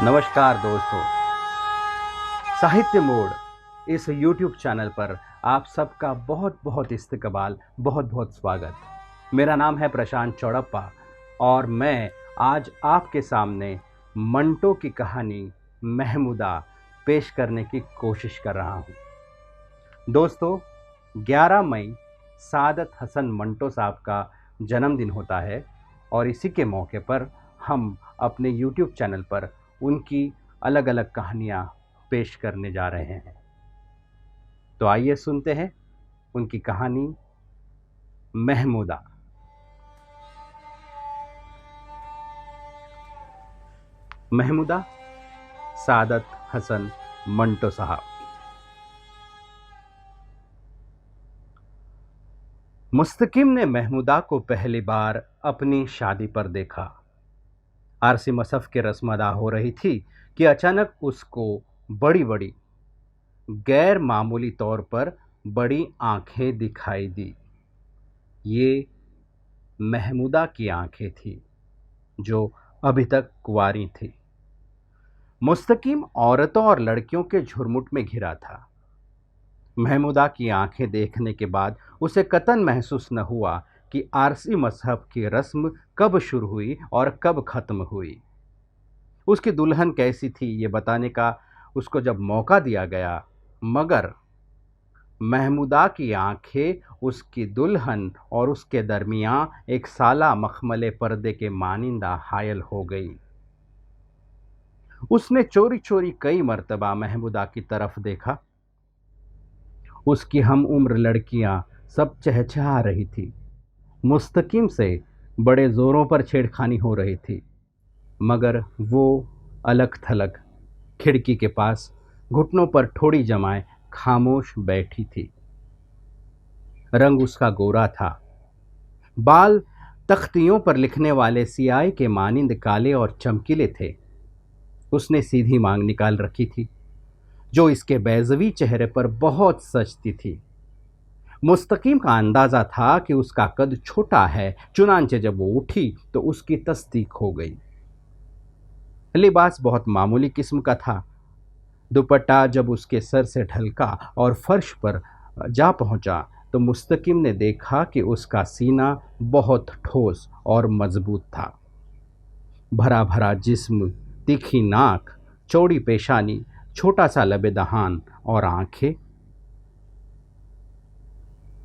नमस्कार दोस्तों, साहित्य मोड़ इस YouTube चैनल पर आप सबका बहुत बहुत इस्तकबाल, बहुत बहुत स्वागत। मेरा नाम है प्रशांत चौड़प्पा और मैं आज आपके सामने मंटो की कहानी महमूदा पेश करने की कोशिश कर रहा हूँ। दोस्तों, 11 मई सादत हसन मंटो साहब का जन्मदिन होता है और इसी के मौके पर हम अपने YouTube चैनल पर उनकी अलग अलग कहानियाँ पेश करने जा रहे हैं। तो आइए सुनते हैं उनकी कहानी महमूदा। महमूदा सादत हसन मंटो साहब। मुस्तकिम ने महमूदा को पहली बार अपनी शादी पर देखा। आरसी मसफ के रस्म अदा हो रही थी कि अचानक उसको बड़ी बड़ी गैर मामूली तौर पर बड़ी आंखें दिखाई दी। ये महमूदा की आंखें थी जो अभी तक कुंवारी थी। मुस्तकिम औरतों और लड़कियों के झुरमुट में घिरा था। महमूदा की आंखें देखने के बाद उसे कतन महसूस न हुआ कि आरसी मजहब की रस्म कब शुरू हुई और कब खत्म हुई। उसकी दुल्हन कैसी थी ये बताने का उसको जब मौका दिया गया, मगर महमूदा की आंखें उसकी दुल्हन और उसके दरमियान एक साला मखमले पर्दे के मानिंदा हायल हो गई। उसने चोरी चोरी कई मर्तबा महमूदा की तरफ देखा। उसकी हम उम्र लड़कियां सब चहचहा रही थी। मुस्तकिम से बड़े जोरों पर छेड़खानी हो रही थी, मगर वो अलग थलग खिड़की के पास घुटनों पर ठोड़ी जमाए खामोश बैठी थी। रंग उसका गोरा था। बाल तख्तियों पर लिखने वाले सियाही के मानिंद काले और चमकीले थे। उसने सीधी मांग निकाल रखी थी जो इसके बैजवी चेहरे पर बहुत सजती थी। मुस्तकीम का अंदाजा था कि उसका कद छोटा है, चुनांचे जब वो उठी तो उसकी तस्दीक हो गई। लिबास बहुत मामूली किस्म का था। दुपट्टा जब उसके सर से ढलका और फर्श पर जा पहुंचा तो मुस्तकिम ने देखा कि उसका सीना बहुत ठोस और मजबूत था। भरा भरा जिस्म, तीखी नाक, चौड़ी पेशानी, छोटा सा लबे दहान और आंखें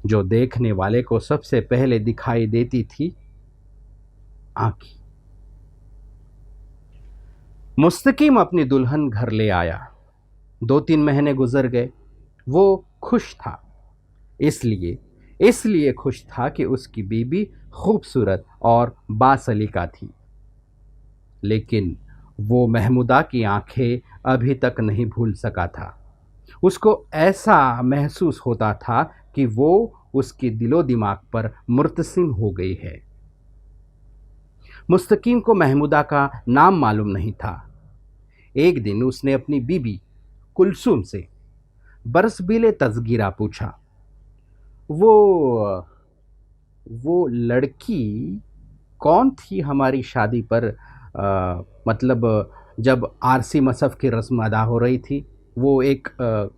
जो देखने वाले को सबसे पहले दिखाई देती थी, आंखें। मुस्तकिम अपनी दुल्हन घर ले आया। 2-3 महीने गुजर गए। वो खुश था। इसलिए खुश था कि उसकी बीबी खूबसूरत और बासलीका थी। लेकिन वो महमूदा की आंखें अभी तक नहीं भूल सका था। उसको ऐसा महसूस होता था कि वो उसकी दिलो दिमाग पर मुर्तसिम हो गई है। मुस्तकीम को महमूदा का नाम मालूम नहीं था। एक दिन उसने अपनी बीबी कुलसुम से बरसबीले तज़गिरा पूछा, वो लड़की कौन थी हमारी शादी पर, मतलब जब आरसी मसफ की रस्म अदा हो रही थी, वो एक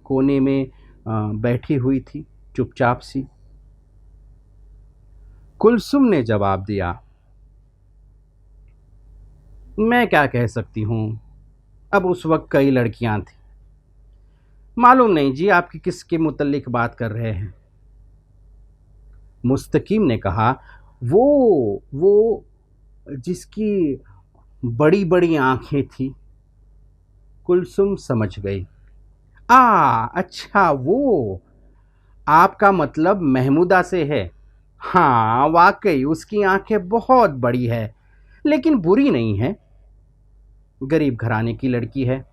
कोने में बैठी हुई थी चुपचाप सी। कुलसुम ने जवाब दिया, मैं क्या कह सकती हूँ, अब उस वक्त कई लड़कियां थी। मालूम नहीं जी आपकी किसके मुतल्लिक बात कर रहे हैं। मुस्तकीम ने कहा, वो जिसकी बड़ी बड़ी आंखें थी। कुलसुम समझ गई। अच्छा, वो आपका मतलब महमूदा से है। हाँ, वाकई उसकी आंखें बहुत बड़ी है, लेकिन बुरी नहीं है। गरीब घराने की लड़की है,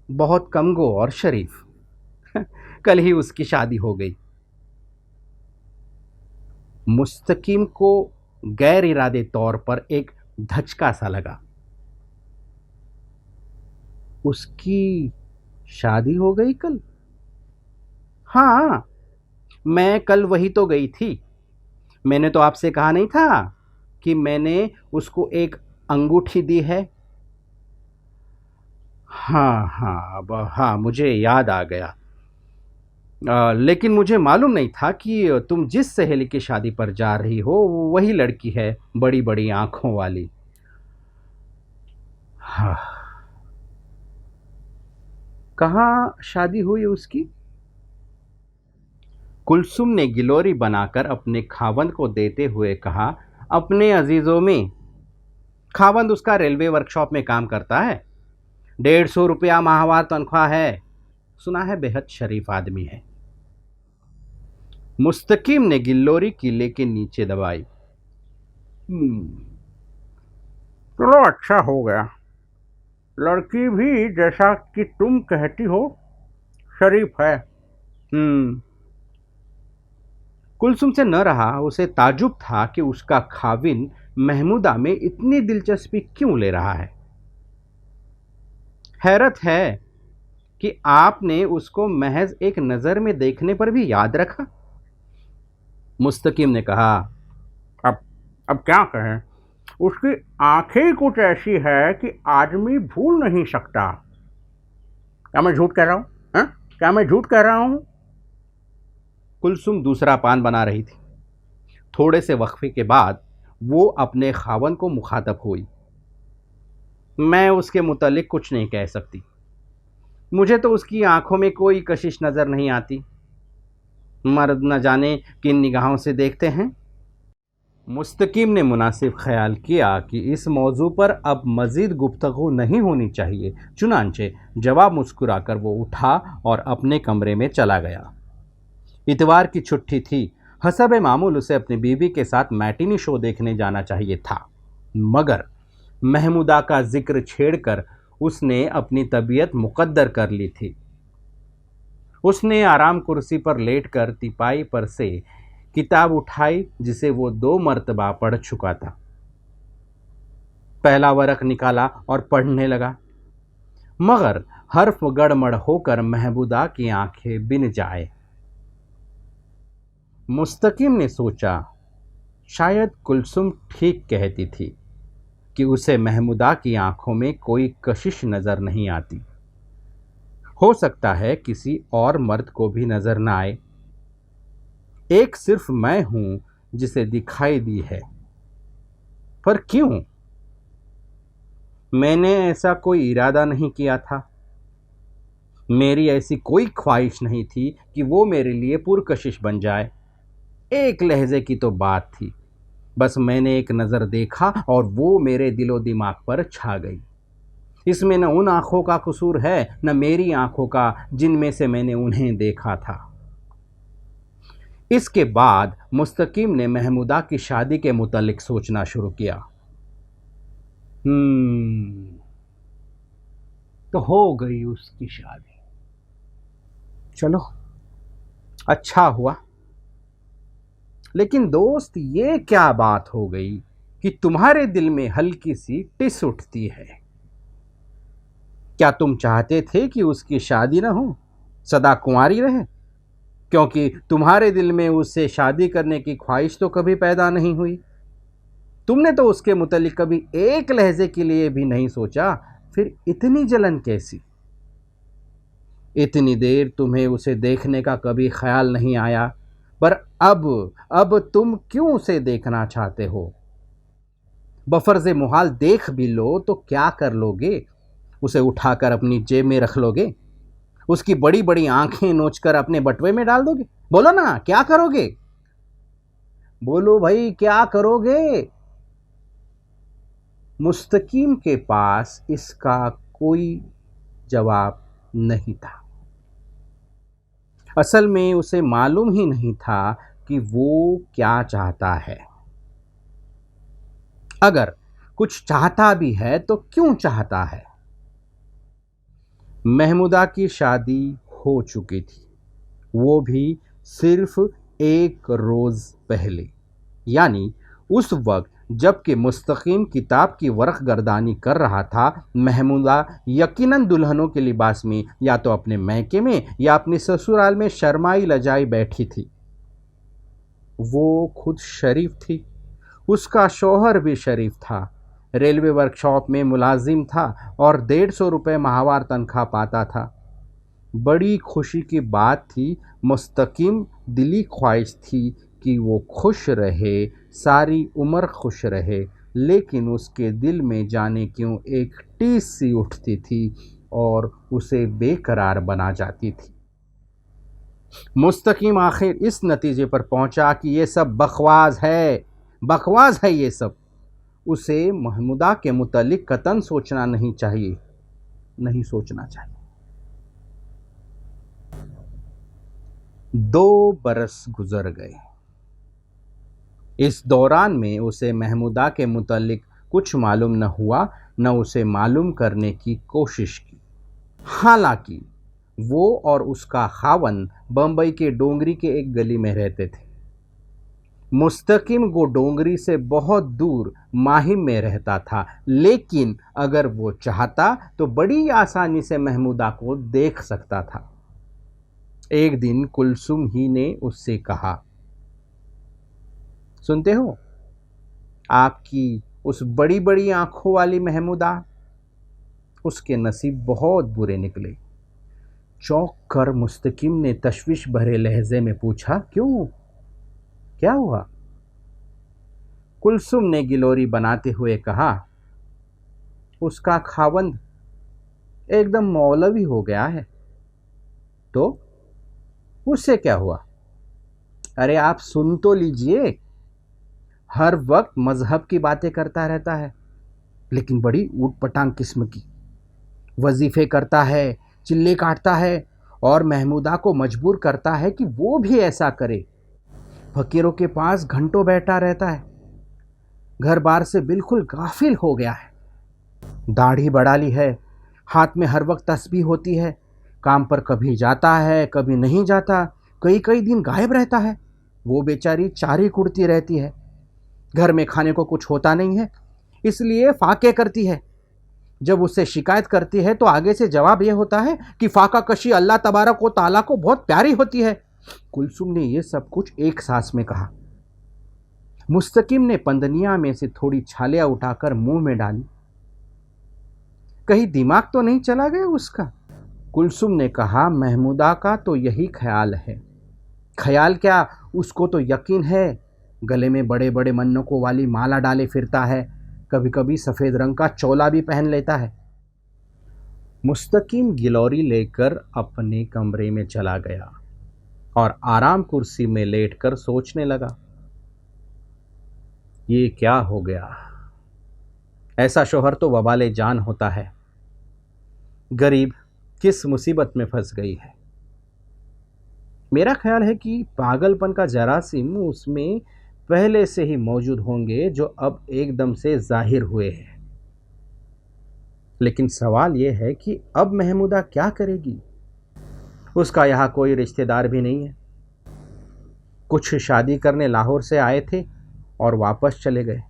बहुत कमगो और शरीफ। कल ही उसकी शादी हो गई। मुस्तकीम को गैर इरादे तौर पर एक धचका सा लगा। उसकी शादी हो गई कल? हाँ, मैं कल वही तो गई थी। मैंने तो आपसे कहा नहीं था कि मैंने उसको एक अंगूठी दी है। हाँ हाँ, अब हाँ मुझे याद आ गया। लेकिन मुझे मालूम नहीं था कि तुम जिस सहेली की शादी पर जा रही हो वो वही लड़की है, बड़ी बड़ी आंखों वाली। हाँ। कहाँ शादी हुई उसकी? कुलसुम ने गिलोरी बनाकर अपने खावंद को देते हुए कहा, अपने अजीजों में। खावंद उसका रेलवे वर्कशॉप में काम करता है, 150 रुपया माहवार तनख्वाह है। सुना है बेहद शरीफ आदमी है। मुस्तकीम ने गिल्लोरी किले के नीचे दबाई। चलो अच्छा हो गया, लड़की भी जैसा कि तुम कहती हो शरीफ है। कुलसुम से न रहा, उसे ताजुब था कि उसका खाविन महमूदा में इतनी दिलचस्पी क्यों ले रहा है। हैरत है कि आपने उसको महज एक नज़र में देखने पर भी याद रखा। मुस्तकीम ने कहा, अब अब क्या कहें, उसकी आंखें कुछ ऐसी है कि आदमी भूल नहीं सकता। क्या मैं झूठ कह रहा हूं? हाँ? क्या मैं झूठ कह रहा हूं? कुलसुम दूसरा पान बना रही थी। थोड़े से वक्फे के बाद वो अपने खावन को मुखातब हुई। मैं उसके मुतालिक कुछ नहीं कह सकती। मुझे तो उसकी आंखों में कोई कशिश नज़र नहीं आती। मर्द न जाने किन निगाहों से देखते हैं। मुस्तकीम ने मुनासिब ख्याल किया कि इस मौजू पर अब मज़ीद गुफ्तगू नहीं होनी चाहिए, चुनांचे जवाब मुस्कुराकर वो उठा और अपने कमरे में चला गया। इतवार की छुट्टी थी, हसब मामूल उसे अपनी बीवी के साथ मैटिनी शो देखने जाना चाहिए था, मगर महमूदा का जिक्र छेड़कर उसने अपनी तबीयत मुकद्दर कर ली थी। उसने आराम कुर्सी पर लेटकर तिपाई पर से किताब उठाई जिसे वो 2 मर्तबा पढ़ चुका था। पहला वरक निकाला और पढ़ने लगा, मगर हर्फ गड़मड़ होकर महबूदा की आंखें बिन जाए। मुस्तकीम ने सोचा, शायद कुलसुम ठीक कहती थी कि उसे महमूदा की आंखों में कोई कशिश नज़र नहीं आती। हो सकता है किसी और मर्द को भी नज़र न आए, एक सिर्फ मैं हूं जिसे दिखाई दी है। पर क्यों? मैंने ऐसा कोई इरादा नहीं किया था। मेरी ऐसी कोई ख्वाहिश नहीं थी कि वो मेरे लिए पुरकशिश बन जाए। एक लहजे की तो बात थी, बस मैंने एक नज़र देखा और वो मेरे दिलो दिमाग पर छा गई। इसमें न उन आँखों का कसूर है, न मेरी आँखों का जिनमें से मैंने उन्हें देखा था। इसके बाद मुस्तकीम ने महमूदा की शादी के मुतालिक सोचना शुरू किया। तो हो गई उसकी शादी। चलो अच्छा हुआ। लेकिन दोस्त, ये क्या बात हो गई कि तुम्हारे दिल में हल्की सी टिस उठती है? क्या तुम चाहते थे कि उसकी शादी न हो, सदा कुंवारी रहे? क्योंकि तुम्हारे दिल में उससे शादी करने की ख्वाहिश तो कभी पैदा नहीं हुई। तुमने तो उसके मुतालिक कभी एक लहजे के लिए भी नहीं सोचा, फिर इतनी जलन कैसी? इतनी देर तुम्हें उसे देखने का कभी ख्याल नहीं आया, पर अब तुम क्यों उसे देखना चाहते हो? बफर्ज़ मुहाल देख भी लो तो क्या कर लोगे? उसे उठाकर अपनी जेब में रख लोगे? उसकी बड़ी बड़ी आंखें नोचकर अपने बटुए में डाल दोगे? बोलो ना, क्या करोगे? बोलो भाई, क्या करोगे? मुस्तकीम के पास इसका कोई जवाब नहीं था। असल में उसे मालूम ही नहीं था कि वो क्या चाहता है। अगर कुछ चाहता भी है तो क्यों चाहता है? महमूदा की शादी हो चुकी थी, वो भी सिर्फ एक रोज़ पहले, यानी उस वक्त जबकि मुस्तकीम किताब की वर्क गर्दानी कर रहा था। महमूदा यकीनन दुल्हनों के लिबास में या तो अपने मैके में या अपने ससुराल में शर्माई लजाई बैठी थी। वो खुद शरीफ थी, उसका शौहर भी शरीफ था, रेलवे वर्कशॉप में मुलाजिम था और 150 रुपये माहवार तनख्वाह पाता था। बड़ी खुशी की बात थी। मुस्तकीम दिली ख्वाहिश थी कि वो खुश रहे, सारी उम्र खुश रहे, लेकिन उसके दिल में जाने क्यों एक टीस सी उठती थी और उसे बेकरार बना जाती थी। मुस्तकीम आखिर इस नतीजे पर पहुंचा कि ये सब बकवास है ये सब। उसे महमूदा के मुतालिक कतन नहीं सोचना चाहिए। 2 बरस गुजर गए। इस दौरान में उसे महमूदा के मुतालिक कुछ मालूम न हुआ, न उसे मालूम करने की कोशिश की। हालांकि वो और उसका खावन बम्बई के डोंगरी के एक गली में रहते थे। मुस्तकीम को डोंगरी से बहुत दूर माहिम में रहता था, लेकिन अगर वो चाहता तो बड़ी आसानी से महमूदा को देख सकता था। एक दिन कुलसुम ही ने उससे कहा, सुनते हो, आपकी उस बड़ी बड़ी आंखों वाली महमूदा, उसके नसीब बहुत बुरे निकले। चौंक कर मुस्तकीम ने तशवीश भरे लहजे में पूछा, क्यों, क्या हुआ? कुलसुम ने गिलोरी बनाते हुए कहा, उसका खावंद एकदम मौलवी हो गया है। तो उससे क्या हुआ? अरे आप सुन तो लीजिए। हर वक्त मजहब की बातें करता रहता है, लेकिन बड़ी ऊट पटांग किस्म की। वजीफे करता है, चिल्ले काटता है और महमूदा को मजबूर करता है कि वो भी ऐसा करे। फकीरों के पास घंटों बैठा रहता है, घर बार से बिल्कुल गाफिल हो गया है। दाढ़ी बढ़ा ली है, हाथ में हर वक्त तस्बीह होती है, काम पर कभी जाता है कभी नहीं जाता, कई कई दिन गायब रहता है। वो बेचारी चारी कुड़ती रहती है। घर में खाने को कुछ होता नहीं है, इसलिए फाके करती है। जब उससे शिकायत करती है तो आगे से जवाब यह होता है कि फाका कशी अल्लाह तबारक व ताला को बहुत प्यारी होती है। कुलसुम ने यह सब कुछ एक सांस में कहा। मुस्तकीम ने पंदनिया में से थोड़ी छालियां उठाकर मुंह में डाली। कहीं दिमाग तो नहीं चला गया उसका? कुलसुम ने कहा, महमूदा का तो यही ख्याल है। ख्याल क्या, उसको तो यकीन है। गले में बड़े बड़े मन्नकों वाली माला डाले फिरता है, कभी कभी सफ़ेद रंग का चोला भी पहन लेता है। मुस्तकीम गिलोरी लेकर अपने कमरे में चला गया और आराम कुर्सी में लेटकर सोचने लगा, ये क्या हो गया? ऐसा शोहर तो वबाले जान होता है। गरीब किस मुसीबत में फंस गई है। मेरा ख्याल है कि पागलपन का जरासीम उसमें पहले से ही मौजूद होंगे, जो अब एकदम से जाहिर हुए हैं। लेकिन सवाल यह है कि अब महमूदा क्या करेगी? उसका यहाँ कोई रिश्तेदार भी नहीं है। कुछ शादी करने लाहौर से आए थे और वापस चले गए।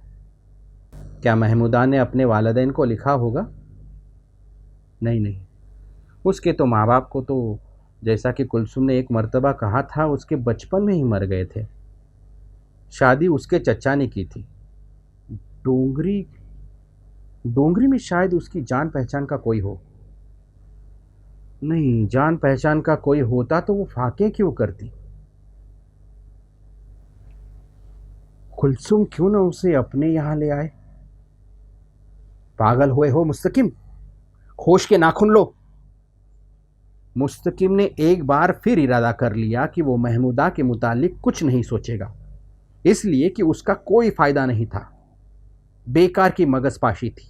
क्या महमूदा ने अपने वालिदैन को लिखा होगा? नहीं, उसके तो माँ बाप को तो, जैसा कि कुलसुम ने एक मर्तबा कहा था, उसके बचपन में ही मर गए थे। शादी उसके चचा ने की थी। डोंगरी में शायद उसकी जान पहचान का कोई हो। नहीं, जान पहचान का कोई होता तो वो फाके क्यों करती? कुलसुम क्यों ना उसे अपने यहां ले आए? पागल हुए हो मुस्तकिम, होश के नाखून लो। मुस्तकिम ने एक बार फिर इरादा कर लिया कि वो महमूदा के मुतालिक कुछ नहीं सोचेगा, इसलिए कि उसका कोई फायदा नहीं था। बेकार की मगजपाशी थी।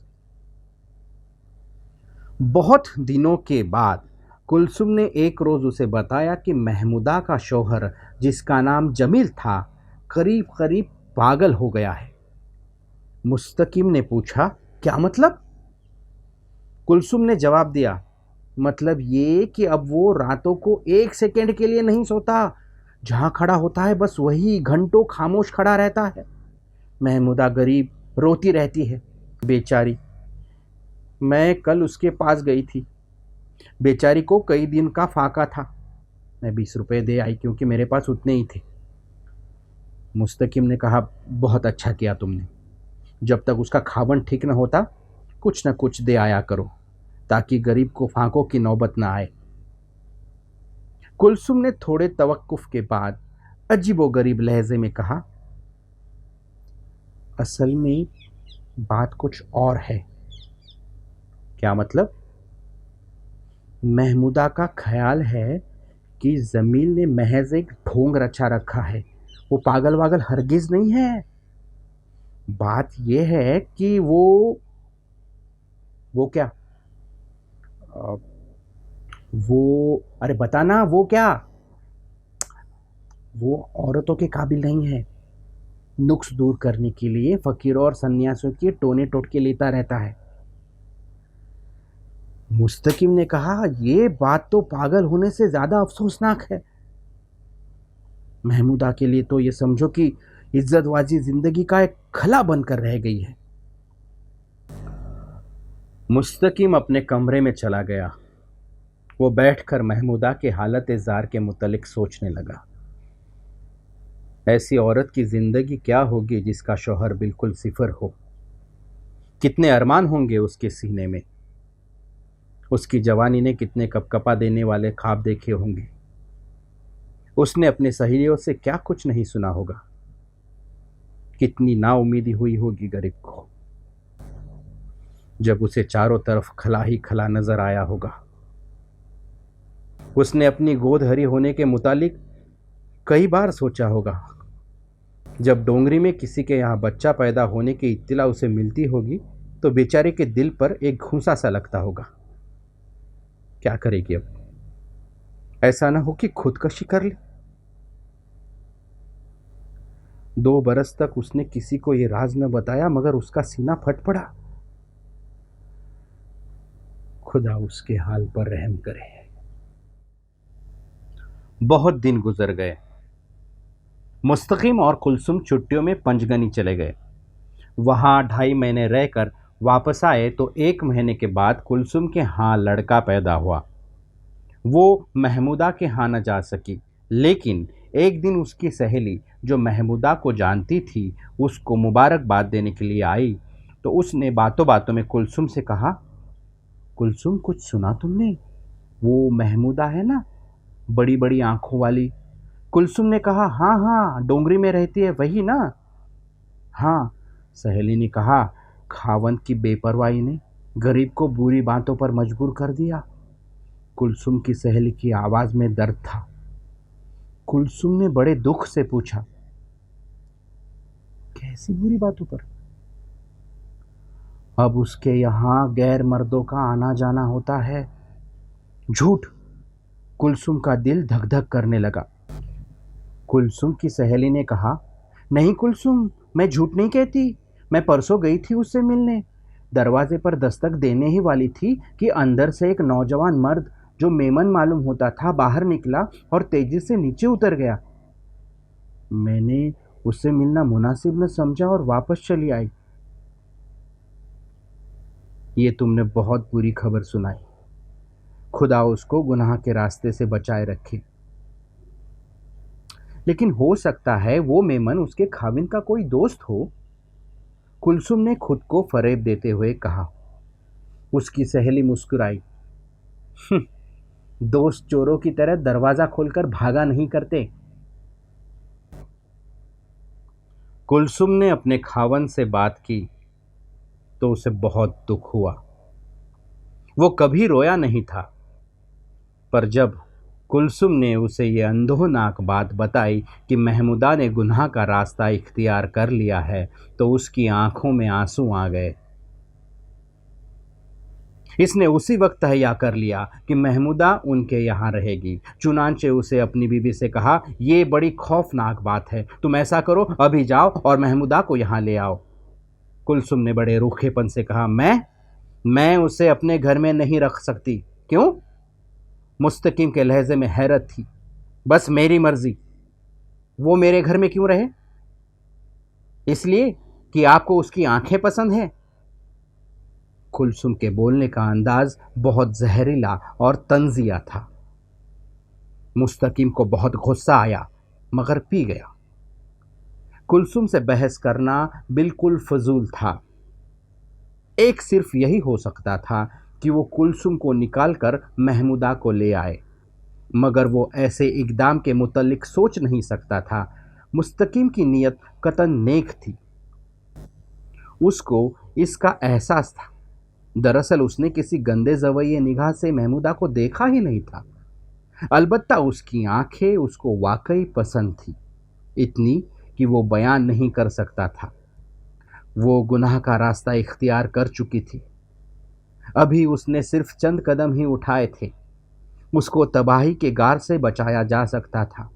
बहुत दिनों के बाद कुलसुम ने एक रोज़ उसे बताया कि महमूदा का शौहर, जिसका नाम जमील था, करीब करीब पागल हो गया है। मुस्तकिम ने पूछा, क्या मतलब? कुलसुम ने जवाब दिया, मतलब ये कि अब वो रातों को 1 सेकंड के लिए नहीं सोता। जहाँ खड़ा होता है बस वही घंटों खामोश खड़ा रहता है। महमूदा गरीब रोती रहती है, बेचारी। मैं कल उसके पास गई थी। बेचारी को कई दिन का फाका था। मैं 20 रुपये दे आई, क्योंकि मेरे पास उतने ही थे। मुस्तकिम ने कहा, बहुत अच्छा किया तुमने। जब तक उसका खावन ठीक न होता कुछ न कुछ दे आया करो, ताकि गरीब को फांकों की नौबत न आए। कुलसुम ने थोड़े तवक्कुफ के बाद अजीबोगरीब लहजे में कहा, असल में बात कुछ और है। क्या मतलब? महमूदा का ख्याल है कि जमील ने महज एक ढोंग रचा रखा है। वो पागल वागल हरगिज नहीं है। बात यह है कि वो क्या? अ, वो अरे बताना, वो क्या? वो औरतों के काबिल नहीं है। नुक्स दूर करने के लिए फकीरों और सन्यासियों के टोने टोटके लेता रहता है। मुस्तकिम ने कहा, यह बात तो पागल होने से ज्यादा अफसोसनाक है। महमूदा के लिए तो ये समझो कि इज्जतवाजी जिंदगी का एक खला बनकर रह गई है। मुस्तकिम अपने कमरे में चला गया। वो बैठकर महमूदा के हालत जार के मुतलिक सोचने लगा। ऐसी औरत की जिंदगी क्या होगी जिसका शौहर बिल्कुल सिफर हो। कितने अरमान होंगे उसके सीने में। उसकी जवानी ने कितने कपकपा देने वाले ख्वाब देखे होंगे। उसने अपने सहेलियों से क्या कुछ नहीं सुना होगा। कितनी नाउमीदी हुई होगी गरीब को, जब उसे चारों तरफ खला ही खला नजर आया होगा। उसने अपनी गोद हरी होने के मुतालिक कई बार सोचा होगा। जब डोंगरी में किसी के यहाँ बच्चा पैदा होने की इत्तिला उसे मिलती होगी तो बेचारे के दिल पर एक घूंसा सा लगता होगा। क्या करेगी अब? ऐसा ना हो कि खुदकशी कर ले। 2 बरस तक उसने किसी को ये राज न बताया, मगर उसका सीना फट पड़ा। खुदा उसके हाल पर रहम करे। बहुत दिन गुजर गए। मुस्तकीम और कुलसुम छुट्टियों में पंचगनी चले गए। वहां 2.5 महीने रहकर वापस आए तो 1 महीने के बाद कुलसुम के यहाँ लड़का पैदा हुआ। वो महमूदा के यहाँ न जा सकी, लेकिन एक दिन उसकी सहेली जो महमूदा को जानती थी उसको मुबारकबाद देने के लिए आई। तो उसने बातों बातों में कुलसुम से कहा, कुलसुम, कुछ सुना तुमने? वो महमूदा है ना, बड़ी बड़ी आंखों वाली। कुलसुम ने कहा, हाँ हाँ, डोंगरी में रहती है वही ना? हाँ, सहेली ने कहा। खावंद की बेपरवाही ने गरीब को बुरी बातों पर मजबूर कर दिया। कुलसुम की सहेली की आवाज में दर्द था। कुलसुम ने बड़े दुख से पूछा, कैसी बुरी बातों पर? अब उसके यहाँ गैर मर्दों का आना जाना होता है। झूठ। कुलसुम का दिल धक धक करने लगा। कुलसुम की सहेली ने कहा, नहीं कुलसुम, मैं झूठ नहीं कहती। मैं परसों गई थी उससे मिलने। दरवाजे पर दस्तक देने ही वाली थी कि अंदर से एक नौजवान मर्द जो मेमन मालूम होता था बाहर निकला और तेजी से नीचे उतर गया। मैंने उससे मिलना मुनासिब न समझा और वापस चली आई। ये तुमने बहुत बुरी खबर सुनाई। खुदा उसको गुनाह के रास्ते से बचाए रखे। लेकिन हो सकता है वो मेमन उसके खाविन का कोई दोस्त हो। कुलसुम ने खुद को फरेब देते हुए कहा। उसकी सहेली मुस्कुराई। दोस्त चोरों की तरह दरवाजा खोलकर भागा नहीं करते। कुलसुम ने अपने खावन से बात की तो उसे बहुत दुख हुआ। वो कभी रोया नहीं था, पर जब कुलसुम ने उसे ये अंधोनाक बात बताई कि महमूदा ने गुनाह का रास्ता इख्तियार कर लिया है तो उसकी आंखों में आंसू आ गए। इसने उसी वक्त तहैया कर लिया कि महमूदा उनके यहाँ रहेगी। चुनांचे उसे अपनी बीवी से कहा, यह बड़ी खौफनाक बात है, तुम ऐसा करो, अभी जाओ और महमूदा को यहाँ ले आओ। कुलसुम ने बड़े रूखेपन से कहा, मैं उसे अपने घर में नहीं रख सकती। क्यों? मुस्तकीम के लहजे में हैरत थी। बस मेरी मर्जी। वो मेरे घर में क्यों रहे? इसलिए कि आपको उसकी आंखें पसंद है? कुलसुम के बोलने का अंदाज बहुत जहरीला और तंजिया था। मुस्तकीम को बहुत गुस्सा आया, मगर पी गया। कुलसुम से बहस करना बिल्कुल फजूल था। एक सिर्फ यही हो सकता था कि वो कुलसुम को निकालकर महमूदा को ले आए, मगर वो ऐसे इक़दाम के मुतल्लिक सोच नहीं सकता था। मुस्तकीम की नीयत कतन नेक थी, उसको इसका एहसास था। दरअसल उसने किसी गंदे ज़वैये निगाह से महमूदा को देखा ही नहीं था। अलबत्ता उसकी आंखें उसको वाकई पसंद थी, इतनी कि वो बयान नहीं कर सकता था। वो गुनाह का रास्ता इख्तियार कर चुकी थी। अभी उसने सिर्फ चंद कदम ही उठाए थे, उसको तबाही के गार से बचाया जा सकता था।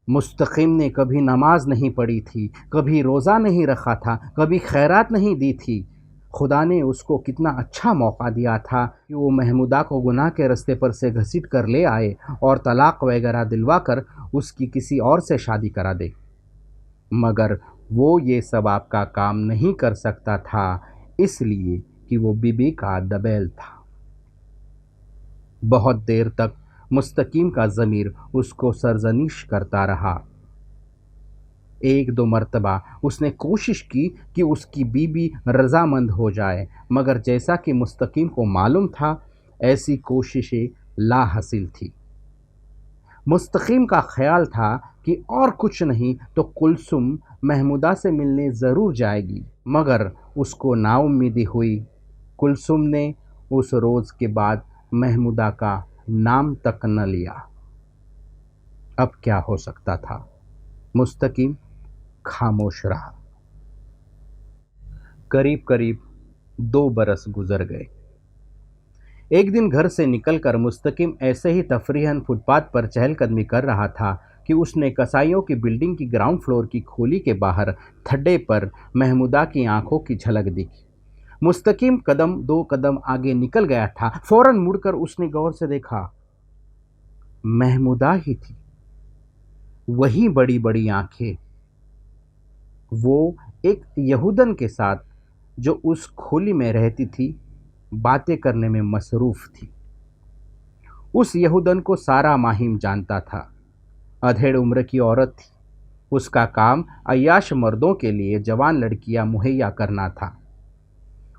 मुस्तकीम ने कभी नमाज नहीं पढ़ी थी, कभी रोज़ा नहीं रखा था, कभी खैरात नहीं दी थी। खुदा ने उसको कितना अच्छा मौका दिया था कि वो महमूदा को गुनाह के रास्ते पर से घसीट कर ले आए और तलाक वगैरह दिलवा कर उसकी किसी और से शादी करा दे। मगर वो ये सवाब का काम नहीं कर सकता था, इसलिए कि वो बीबी का दबेल था। बहुत देर तक मुस्तकीम का ज़मीर उसको सरजनिश करता रहा। एक दो मर्तबा उसने कोशिश की कि उसकी बीबी रजामंद हो जाए, मगर जैसा कि मुस्तकीम को मालूम था, ऐसी कोशिशें लाहासिल थी। मुस्तकीम का ख्याल था कि और कुछ नहीं तो कुलसुम महमूदा से मिलने ज़रूर जाएगी, मगर उसको नाउम्मीदी हुई। कुलसुम ने उस रोज़ के बाद महमूदा का नाम तक न लिया। अब क्या हो सकता था? मुस्तकीम खामोश रहा। करीब करीब 2 बरस गुजर गए। एक दिन घर से निकलकर मुस्तकीम ऐसे ही तफरीहन फुटपाथ पर चहलकदमी कर रहा था कि उसने कसाईयों की बिल्डिंग की ग्राउंड फ्लोर की खोली के बाहर थड्डे पर महमूदा की आंखों की झलक दिखी। मुस्तकीम 2 कदम आगे निकल गया था। फौरन मुड़कर उसने गौर से देखा, महमूदा ही थी, वही बड़ी बड़ी आंखें। वो एक यहूदन के साथ जो उस खोली में रहती थी बातें करने में मसरूफ़ थी। उस यहूदन को सारा माहिम जानता था। अधेड़ उम्र की औरत थी। उसका काम अय्याश मर्दों के लिए जवान लड़कियां मुहैया करना था।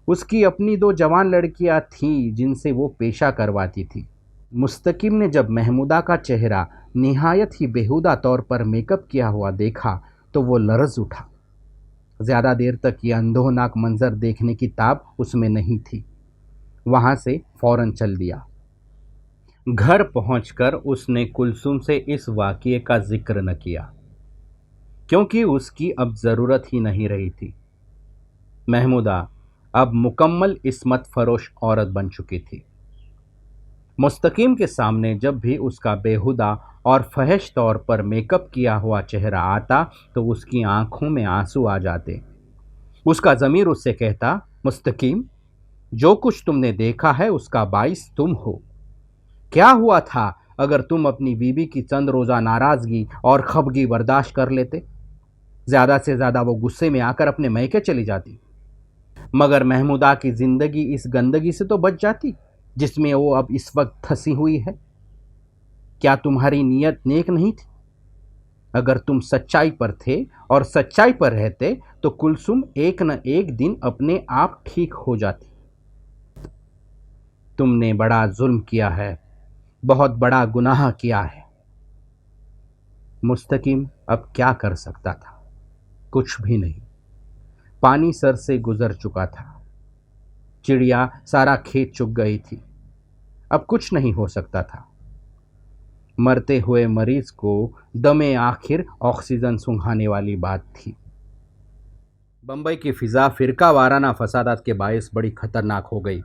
उसकी अपनी 2 जवान लड़कियां थीं जिनसे वो पेशा करवाती थी। मुस्तकीम ने जब महमूदा का चेहरा निहायत ही बेहुदा तौर पर मेकअप किया हुआ देखा तो वो लरज़ उठा। ज़्यादा देर तक ये अंधोनाक मंजर देखने की ताब उसमें नहीं थी। वहाँ से फौरन चल दिया। घर पहुंचकर उसने कुलसुम से इस वाक़ये का जिक्र न किया, क्योंकि उसकी अब ज़रूरत ही नहीं रही थी। महमूदा अब मुकम्मल इस्मत फरोश औरत बन चुकी थी। मुस्तकीम के सामने जब भी उसका बेहुदा और फहश तौर पर मेकअप किया हुआ चेहरा आता तो उसकी आंखों में आंसू आ जाते। उसका ज़मीर उससे कहता, मुस्तकीम, जो कुछ तुमने देखा है उसका बाइस तुम हो। क्या हुआ था अगर तुम अपनी बीबी की चंद रोज़ा नाराज़गी और खफगी बर्दाश्त कर लेते? ज़्यादा से ज़्यादा वो गुस्से में आकर अपने मैके चली जाती, मगर महमूदा की ज़िंदगी इस गंदगी से तो बच जाती जिसमें वो अब इस वक्त फंसी हुई है। क्या तुम्हारी नीयत नेक नहीं थी? अगर तुम सच्चाई पर थे और सच्चाई पर रहते तो कुलसुम एक न एक दिन अपने आप ठीक हो जाती। तुमने बड़ा जुल्म किया है, बहुत बड़ा गुनाह किया है। मुस्तकीम अब क्या कर सकता था? कुछ भी नहीं। पानी सर से गुजर चुका था। चिड़िया सारा खेत चुग गई थी। अब कुछ नहीं हो सकता था। मरते हुए मरीज को दमे आखिर ऑक्सीजन सूंघाने वाली बात थी। बंबई की फिजा फिरका वाराना फसादात के बायस बड़ी खतरनाक हो गई।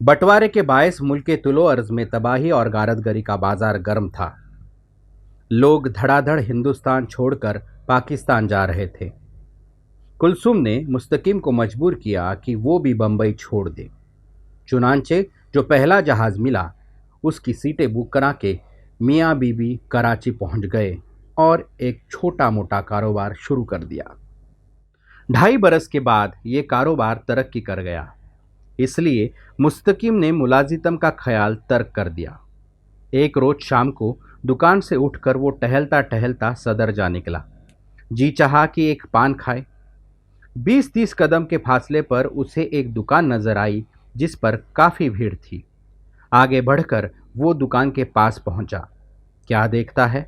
बंटवारे के बायस मुल्क के तुलो अर्ज में तबाही और गारतगरी का बाजार गर्म था। लोग धड़ाधड़ हिंदुस्तान छोड़कर पाकिस्तान जा रहे थे। कुलसुम ने मुस्तकीम को मजबूर किया कि वो भी बंबई छोड़ दे। चुनांचे जो पहला जहाज़ मिला उसकी सीटें बुक करा के मियाँ बीबी कराची पहुंच गए और एक छोटा मोटा कारोबार शुरू कर दिया। 2.5 बरस के बाद ये कारोबार तरक्की कर गया, इसलिए मुस्तकीम ने मुलाजितम का ख्याल तर्क कर दिया। एक रोज़ शाम को दुकान से उठकर वो टहलता टहलता सदर जा निकला। जी चाहा कि एक पान खाए। 20-30 कदम के फासले पर उसे एक दुकान नजर आई जिस पर काफी भीड़ थी। आगे बढ़कर वो दुकान के पास पहुंचा। क्या देखता है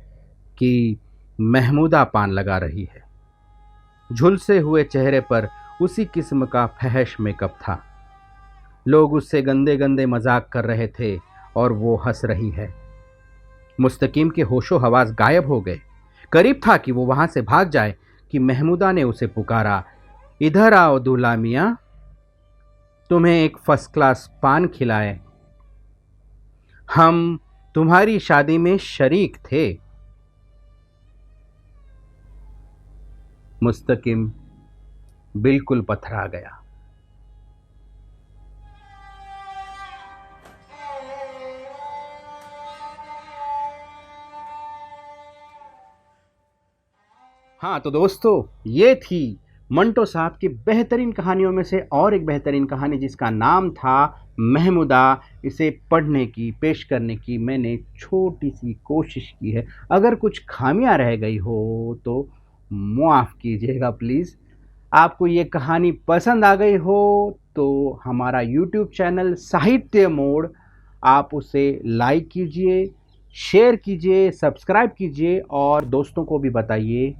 कि महमूदा पान लगा रही है। झुलसे हुए चेहरे पर उसी किस्म का फहश मेकअप था। लोग उससे गंदे गंदे मजाक कर रहे थे और वो हंस रही है। मुस्तकीम के होशो हवास गायब हो गए। करीब था कि वो वहां से भाग जाए कि महमूदा ने उसे पुकारा, इधर आओ दूल्हा मियाँ, तुम्हें एक फर्स्ट क्लास पान खिलाए। हम तुम्हारी शादी में शरीक थे। मुस्तकिम बिल्कुल पथरा गया। हाँ तो दोस्तों, ये थी मंटो साहब की बेहतरीन कहानियों में से और एक बेहतरीन कहानी जिसका नाम था महमूदा। इसे पढ़ने की, पेश करने की मैंने छोटी सी कोशिश की है। अगर कुछ खामियां रह गई हो तो माफ़ कीजिएगा प्लीज़। आपको ये कहानी पसंद आ गई हो तो हमारा यूट्यूब चैनल साहित्य मोड़, आप उसे लाइक कीजिए, शेयर कीजिए, सब्सक्राइब कीजिए और दोस्तों को भी बताइए।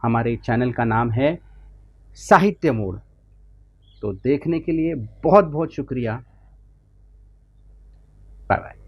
हमारे चैनल का नाम है साहित्य मोड़। तो देखने के लिए बहुत बहुत शुक्रिया। Bye bye.